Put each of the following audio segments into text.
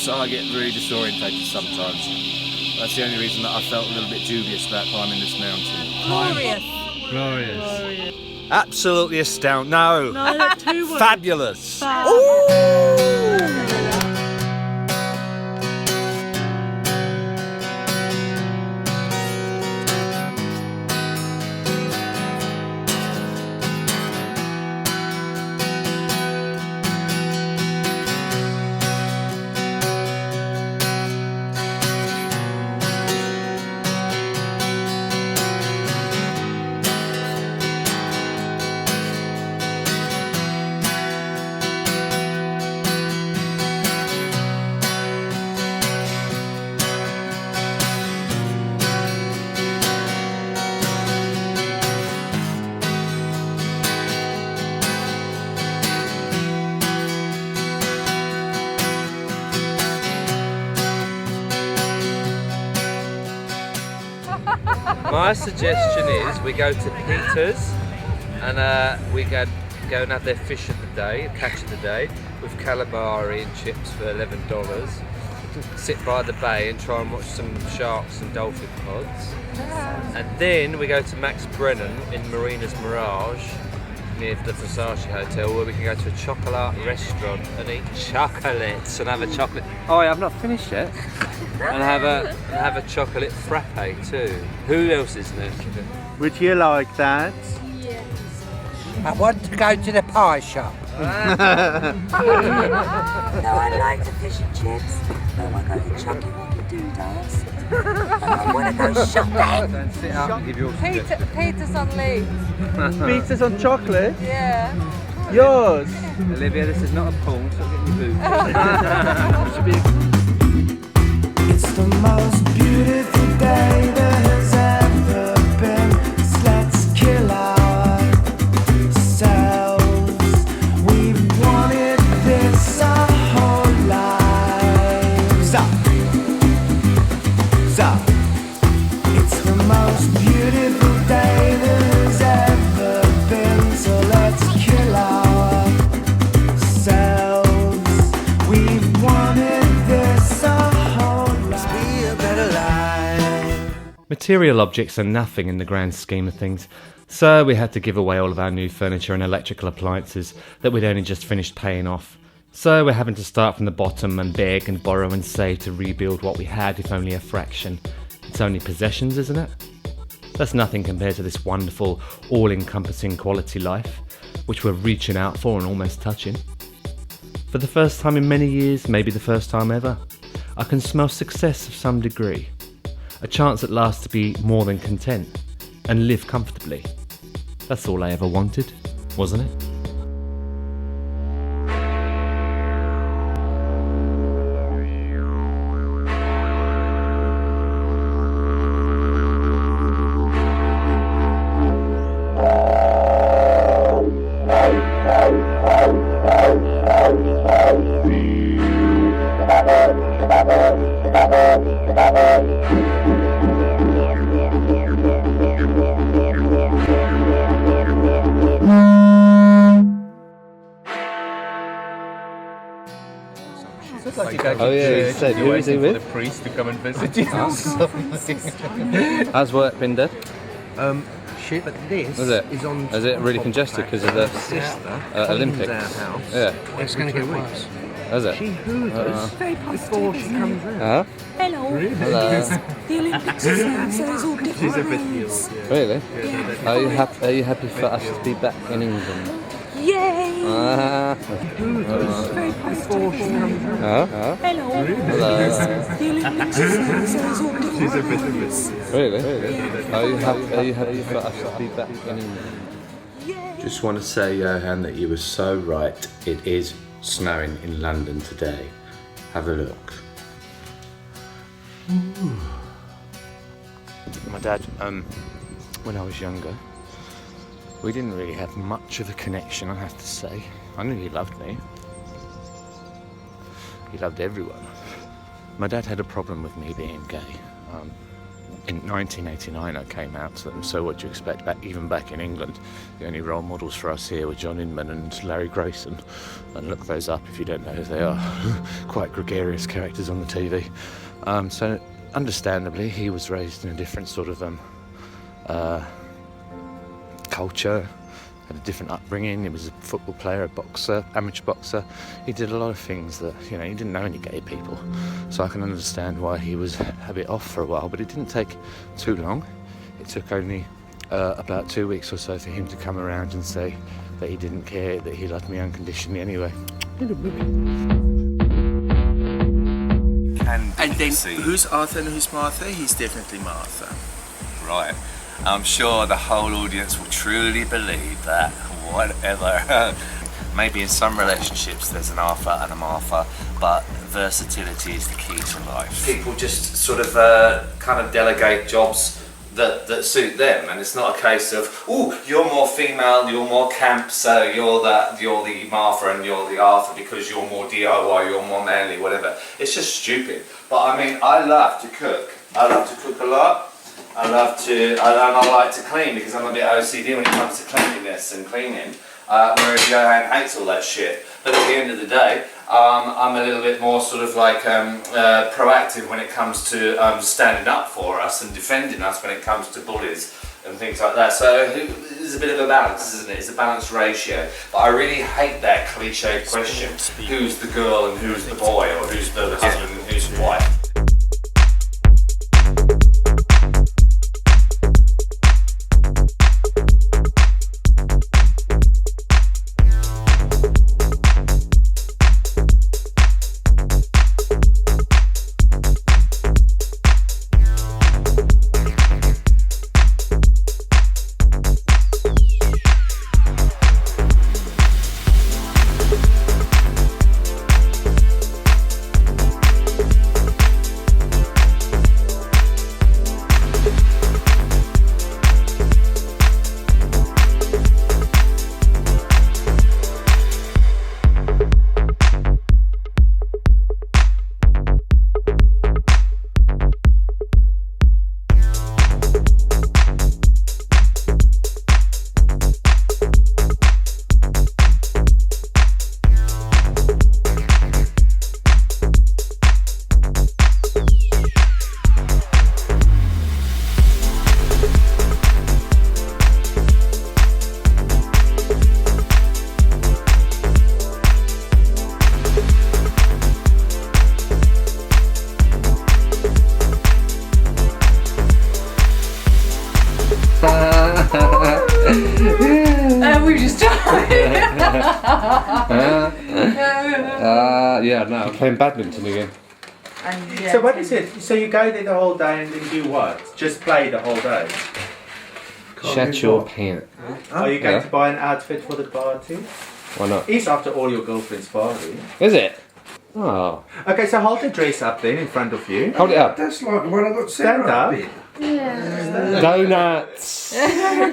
also I get really disorientated sometimes. That's the only reason that I felt a little bit dubious about climbing this mountain. Glorious. Absolutely astounding. No, 2 words. fabulous. My suggestion is we go to Peter's and we go and have their fish of the day, catch of the day, with calamari and chips for $11. Sit by the bay and try and watch some sharks and dolphin pods. And then we go to Max Brennan in Marina's Mirage near the Versace Hotel, where we can go to a chocolate restaurant and eat chocolates and have a chocolate. Oh, I've not finished yet. And have a chocolate frappe too. Who else is there? Would you like that? Yes. I want to go to the pie shop. No, I like the fish and chips. I want to go to Chucky Wacky Doodles. I want to go shopping. Don't sit up and give your Peter's on leave. Pizzas on chocolate? Yeah. Yours? Olivia, this is not a pool, so get your boots. It's the most beautiful day there has ever been. So let's kill ourselves. We've wanted this our whole lives. It's the most beautiful day there has ever been. So let's kill ourselves. We've wanted this our Material objects are nothing in the grand scheme of things, so we had to give away all of our new furniture and electrical appliances that we'd only just finished paying off. So we're having to start from the bottom and beg and borrow and save to rebuild what we had, if only a fraction. It's only possessions, isn't it? That's nothing compared to this wonderful, all-encompassing quality life, which we're reaching out for and almost touching. For the first time in many years, maybe the first time ever, I can smell success of some degree. A chance at last to be more than content and live comfortably. That's all I ever wanted, wasn't it? Oh yeah, he said, who is he with? The priest to come and visit you. How's work been, Dad? Shit, but this Is it? is on. Is it really congested because of the Olympics? Our house. Yeah. It's going to get worse. Is it? She hoovers before she comes in. Huh? Hello. Hello. The Olympics is now, so it's all different roads. Really? Are you happy for us to be back in England? Yay! Before she comes in. Huh? Hello. Hello. The Olympics is now, so it's all different roads. Really? Are you happy for us to be back in England? Just want to say, Johan, that you were so right. It is snowing in London today. Have a look. Ooh. My dad, when I was younger, we didn't really have much of a connection, I have to say. I knew he loved me. He loved everyone. My dad had a problem with me being gay. in 1989 I came out to them, so what do you expect even back in England? The only role models for us here were John Inman and Larry Grayson, and look those up if you don't know who they are. Quite gregarious characters on the TV. So understandably he was raised in a different sort of culture, had a different upbringing. He was a football player, a boxer, amateur boxer. He did a lot of things that, you know, he didn't know any gay people. So I can understand why he was a bit off for a while, but it didn't take too long. It took only about 2 weeks or so for him to come around and say that he didn't care, that he loved me unconditionally anyway. And then, who's Arthur and who's Martha? He's definitely Martha. Right. I'm sure the whole audience will truly believe that. Whatever. Maybe in some relationships there's an Arthur and a Martha, but versatility is the key to life. People just sort of kind of delegate jobs that suit them, and it's not a case of, oh, you're more female, you're more camp, so you're the Martha and you're the Arthur because you're more DIY, you're more manly, whatever. It's just stupid. But I mean, I love to cook. I love to cook a lot. I like to clean because I'm a bit OCD when it comes to cleanliness and cleaning, whereas Johan hates all that shit. But at the end of the day, I'm a little bit more sort of like proactive when it comes to standing up for us and defending us when it comes to bullies and things like that. So there's a bit of a balance, isn't it? It's a balanced ratio. But I really hate that cliche question, who's the girl and who's the boy, or who's the husband and who's the wife. We just Yeah, no, I'm playing badminton again. So what is it? So you go there the whole day and then do what? Just play the whole day? Shut your pants. Are you going to buy an outfit for the party? Why not? It's after all your girlfriend's party. Is it? Oh. Okay, so hold the dress up then in front of you. Hold it up. That's like the one I got Stand up. Yeah. Donuts. Donuts.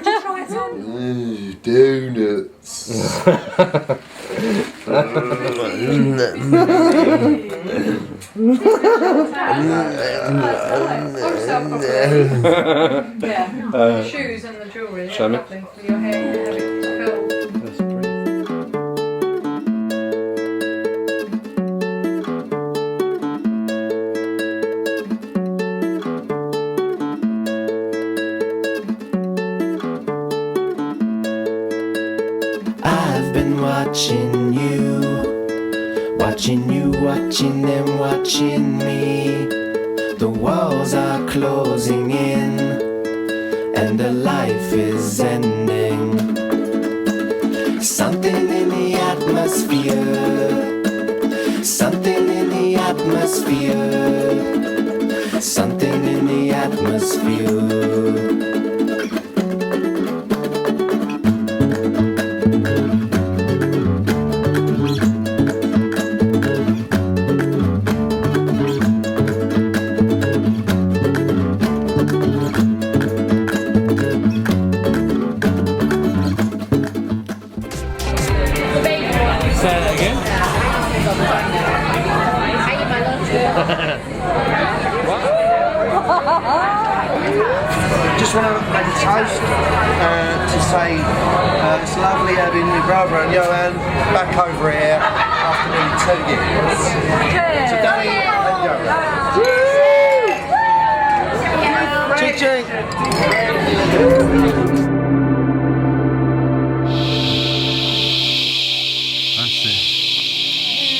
Yeah. Shoes and the jewellery. Show me. Lovely for your hair. Have it curled. That's pretty. I've been watching you, watching them watching me. The walls are closing in, and the life is ending. Something in the atmosphere, something in the atmosphere, something in the atmosphere. just want to make a toast to say it's lovely having your brother and Johan back over here after nearly 2 years. So Danny and Johan. Ching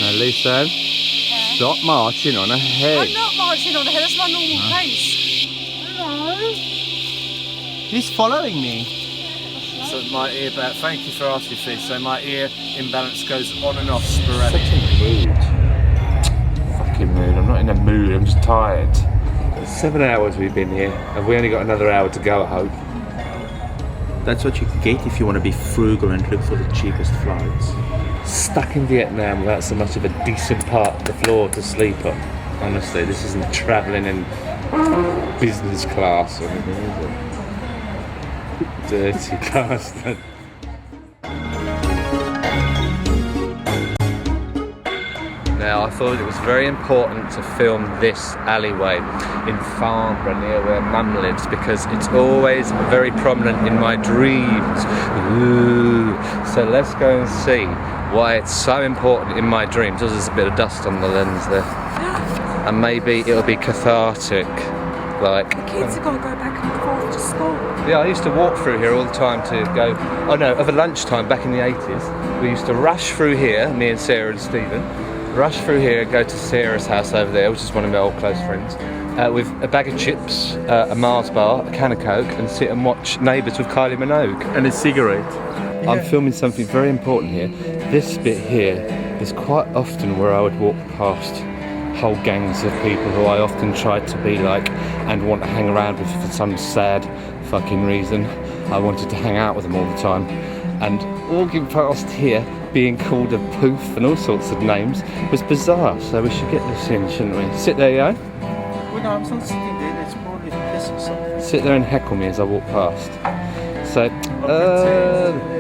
Now, Lisa, stop marching on ahead. I'm not marching on ahead, that's my normal pace. He's following me. So my ear back. Thank you for asking, Fish. So my ear imbalance goes on and off sporadically. Such a mood. Fucking mood. I'm not in a mood, I'm just tired. 7 hours we've been here, and we only got another hour to go, I hope. That's what you get if you want to be frugal and look for the cheapest flights. Stuck in Vietnam without so much of a decent part of the floor to sleep on. Honestly, this isn't travelling in business class or anything, is it? Dirty bastard. Now, I thought it was very important to film this alleyway in Farnborough near where Mum lives because it's always very prominent in my dreams. Ooh. So let's go and see why it's so important in my dreams. There's a bit of dust on the lens there. And maybe it'll be cathartic. Like, The kids have got to go back and forth to school. yeah, I used to walk through here all the time to go, oh no, over lunchtime back in the 80s, we used to rush through here, me and Sarah and Stephen, rush through here, go to Sarah's house over there, which is one of my old close friends, with a bag of chips, a Mars bar, a can of Coke, and sit and watch Neighbours with Kylie Minogue. And a cigarette. I'm filming something very important here. This bit here is quite often where I would walk past whole gangs of people who I often tried to be like and want to hang around with for some sad fucking reason. I wanted to hang out with them all the time. And walking past here, being called a poof and all sorts of names, was bizarre. So we should get this in, shouldn't we? Sit there, yo. Well, no, I'm not sitting there. It's probably piss or something. Sit there and heckle me as I walk past. So,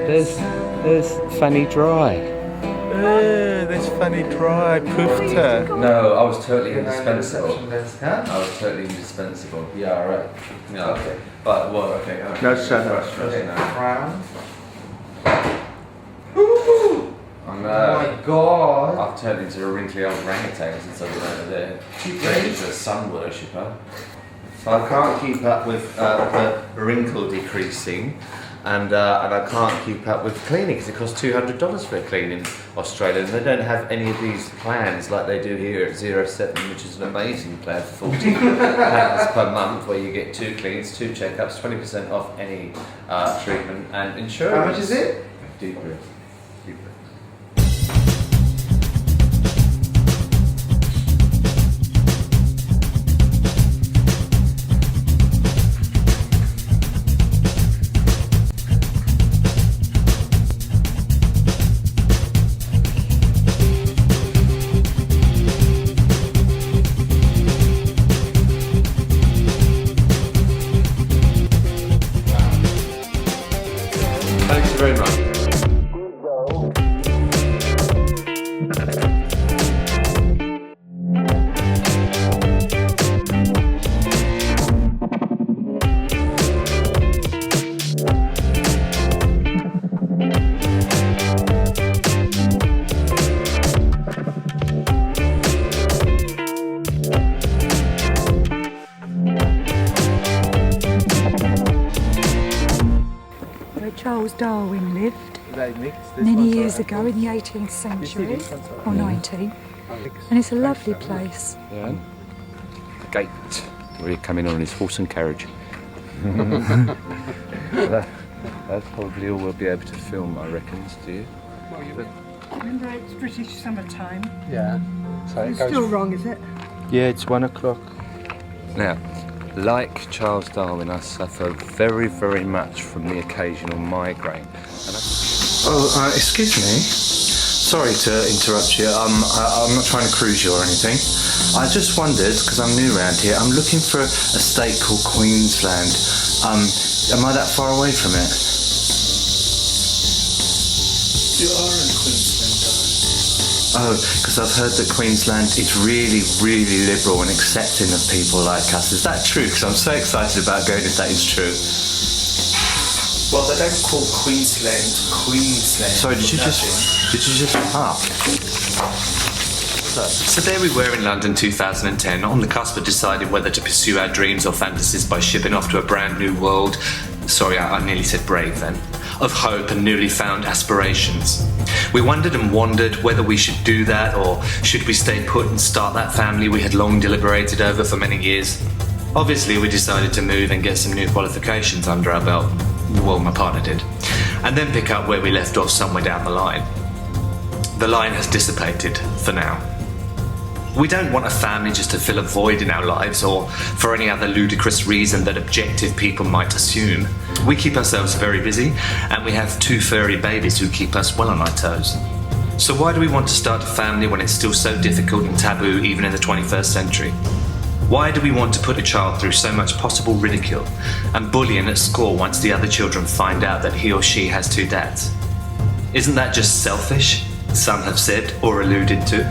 there's Fanny Dry. There's Fanny Dry, poofter. No, I was totally indispensable. Huh? I was totally indispensable. Yeah, alright. Yeah, okay. But, well, okay. No, shut up. Okay, no. Frown. Oh no. Oh my god. I've turned into a wrinkly old orangutan since I've been over there. Turned into a sun worshipper. So I can't keep up with the wrinkle decreasing. And I can't keep up with cleaning because it costs $200 for a clean in Australia, and they don't have any of these plans like they do here at 07, which is an amazing plan for £40 per month, where you get 2 cleans, 2 checkups, 20% off any treatment, and insurance. How much is it? Deeper. Thanks very much. Where Charles Darwin lived many years ago in the 18th century, or 19th. And it's a lovely place. Yeah. Gate. Where he come in on his horse and carriage. That's probably all we'll be able to film, I reckon, do you? Remember, it's British summertime. Yeah. So It's still wrong, is it? Yeah, it's 1 o'clock. Now, like Charles Darwin, I suffer very, very much from the occasional migraine. Excuse me. Sorry to interrupt you. I'm not trying to cruise you or anything. I just wondered, because I'm new around here, I'm looking for a state called Queensland. Am I that far away from it? You are in Queensland, Oh, because I've heard that Queensland is really, really liberal and accepting of people like us. Is that true? Because I'm so excited about going if that is true. Well, they don't call Queensland Queensland. Sorry, did you just So there we were in London 2010, on the cusp of deciding whether to pursue our dreams or fantasies by shipping off to a brand new world. Sorry, I nearly said brave then. Of hope and newly found aspirations. We wondered and wondered whether we should do that or should we stay put and start that family we had long deliberated over for many years. Obviously, we decided to move and get some new qualifications under our belt. Well, my partner did. And then pick up where we left off somewhere down the line. The line has dissipated, for now. We don't want a family just to fill a void in our lives or for any other ludicrous reason that objective people might assume. We keep ourselves very busy and we have 2 furry babies who keep us well on our toes. So why do we want to start a family when it's still so difficult and taboo even in the 21st century? Why do we want to put a child through so much possible ridicule and bullying at school once the other children find out that he or she has 2 dads? Isn't that just selfish? Some have said or alluded to.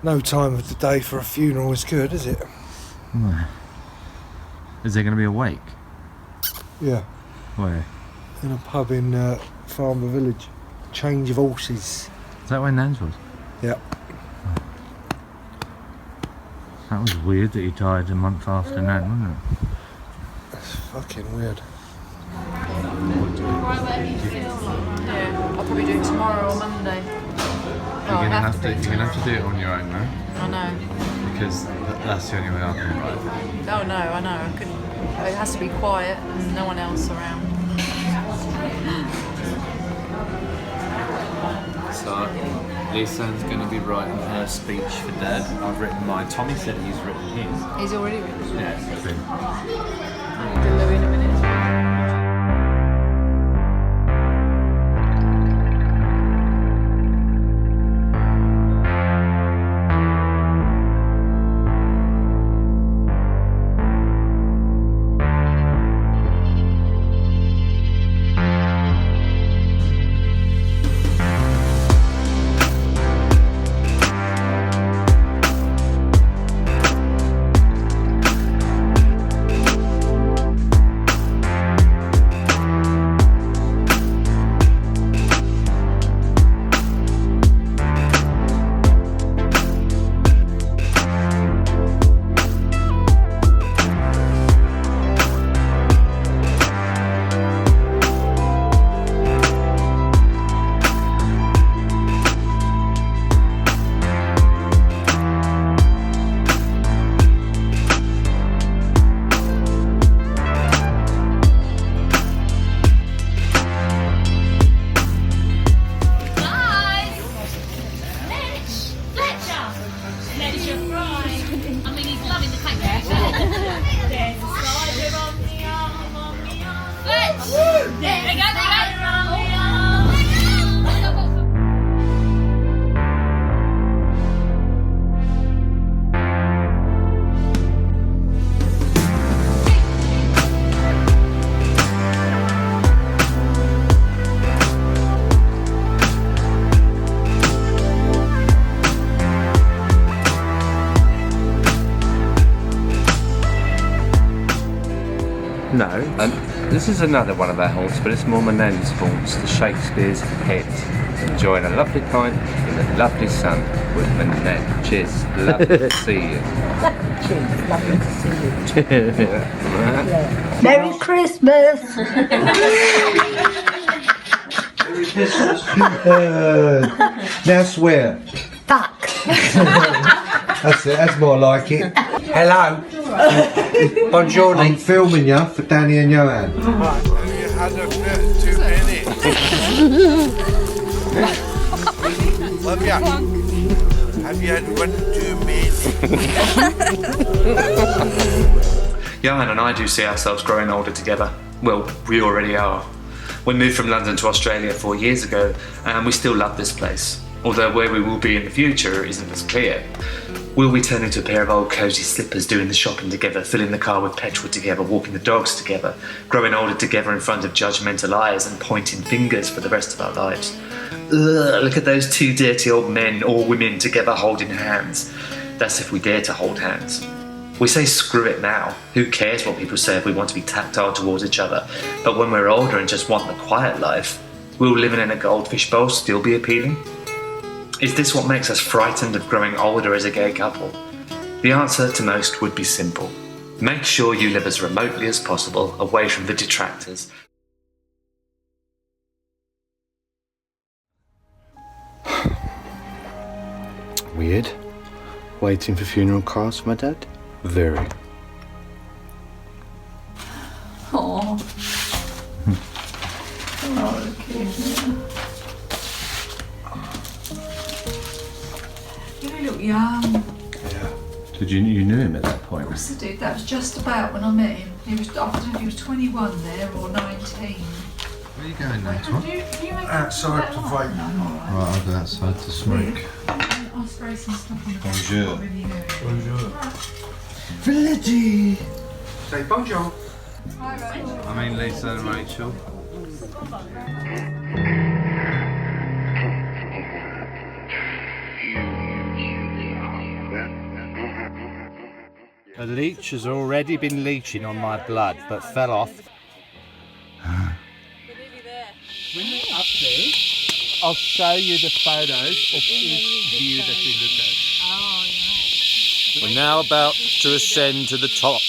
No time of the day for a funeral is good, is it? No. Is there going to be a wake? Yeah. Where? In a pub in Farmer Village. Change of horses. Is that where Nan's was? Yeah. That was weird that he died a month after Nan, wasn't it? That's fucking weird. Yeah, I'll probably do it tomorrow or Monday. You're gonna have to do it on your own now. I know. Because that's the only way I can ride. Oh no, I know. I couldn't. It has to be quiet and no one else around. So, Lisan's going to be writing her speech for Dad. I've written mine. Tommy said he's written his. He's already written. Yeah. I'll do Louis in a minute. No, and this is another one of our haunts, but it's more my nan's haunts, the Shakespeare's Head. Enjoying a lovely pint in the lovely sun with my nan. Cheers, lovely to see you. Cheers, lovely to see you. Merry Christmas! Merry Christmas. Now swear. Fuck! That's it, that's more like it. Hello. Buongiorno. I'm filming you for Danny and Johan. You had a bit too many. Love ya. Have you had one too many? Johan and I do see ourselves growing older together. Well, we already are. We moved from London to Australia 4 years ago, and we still love this place. Although where we will be in the future isn't as clear. Will we turn into a pair of old cosy slippers doing the shopping together, filling the car with petrol together, walking the dogs together, growing older together in front of judgmental eyes and pointing fingers for the rest of our lives? Ugh, look at those two dirty old men or women together holding hands. That's if we dare to hold hands. We say screw it now. Who cares what people say if we want to be tactile towards each other? But when we're older and just want the quiet life, will living in a goldfish bowl still be appealing? Is this what makes us frightened of growing older as a gay couple? The answer to most would be simple. Make sure you live as remotely as possible away from the detractors. Weird. Waiting for funeral cars for my dad? Very. Oh. Oh, okay. You look young. Did you knew him at that point? What's the dude? That was just about when I met him. He was, I don't know if he was 21 there or 19. Where are you going now, Tom? Do you make Outside to vape. Right, I'll go outside to smoke. I'll spray some stuff on the Bonjour. Bonjour. Villagey. Say bonjour. Hi, Rachel. I mean Lisa and Rachel. A leech has already been leeching on my blood, but fell off. When we're up there, I'll show you the photos of each view that we look at. Oh, yeah. We're now about to ascend to the top.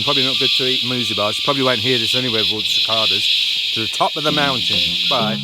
Probably not good to eat muesli bars. Probably won't hear this anywhere with all the cicadas. To the top of the mountain. Bye.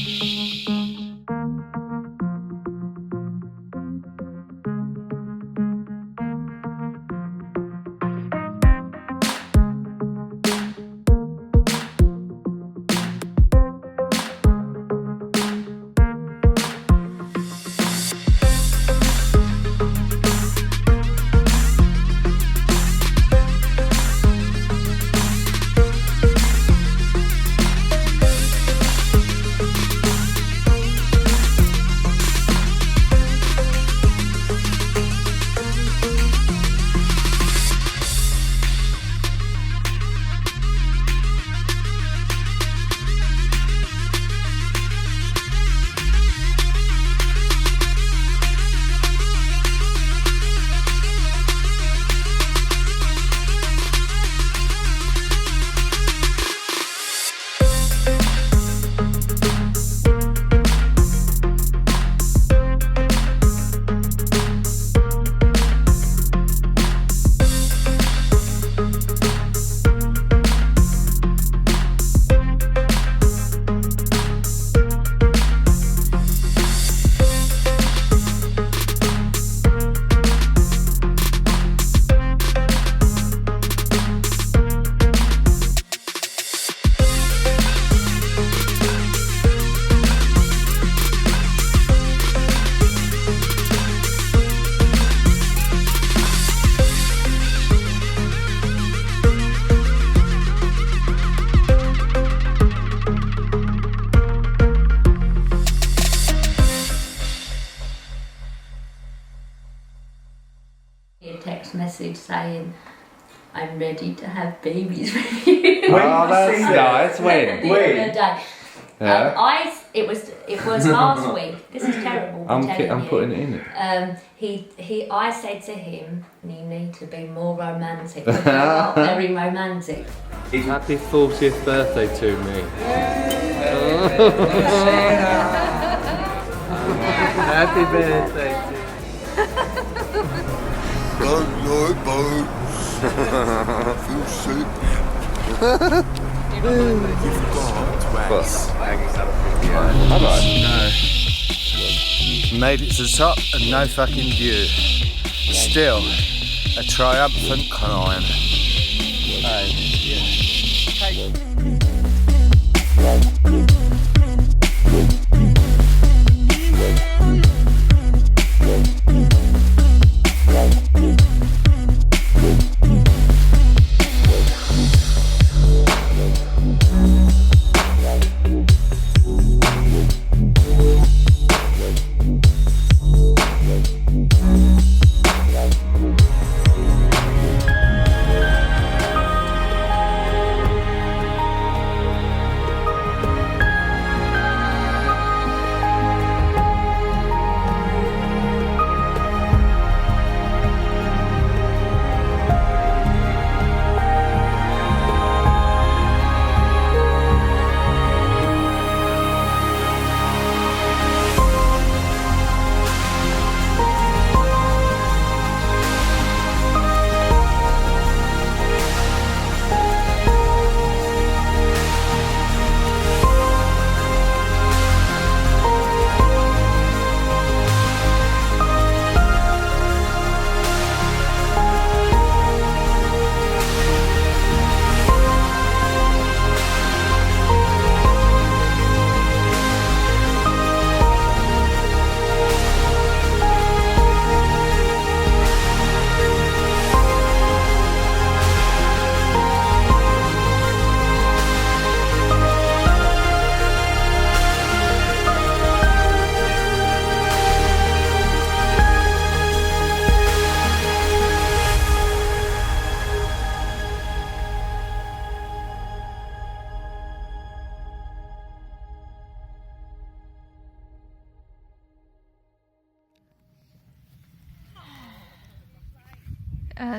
saying, I'm ready to have babies with you. Oh, that's nice. When? The other day. Yeah. It was last week. This is terrible. I'm telling putting you. it in it. I said to him, you need to be more romantic. You're not very romantic. Happy 40th birthday to me. Happy birthday to Feel sick. Made it to the top and no fucking view. Still, a triumphant climb.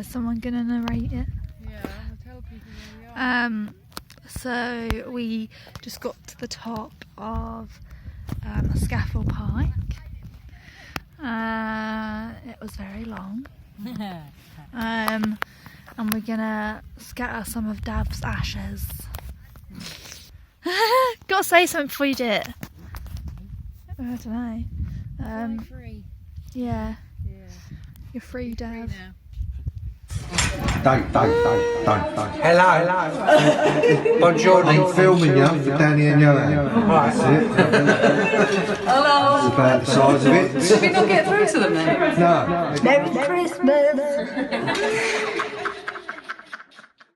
Someone gonna narrate it? Yeah, I'll tell people where we are. So we just got to the top of Scaffold Pike. It was very long. And we're gonna scatter some of Dav's ashes. Gotta say something before you do it. I don't know. Free. Yeah. You're free, Dav. Don't. Hello. Bonjour. I'm filming you for Danny and Johan. That's it. Hello. That's about the size of it. Did we not get through to them then? No. Merry Christmas.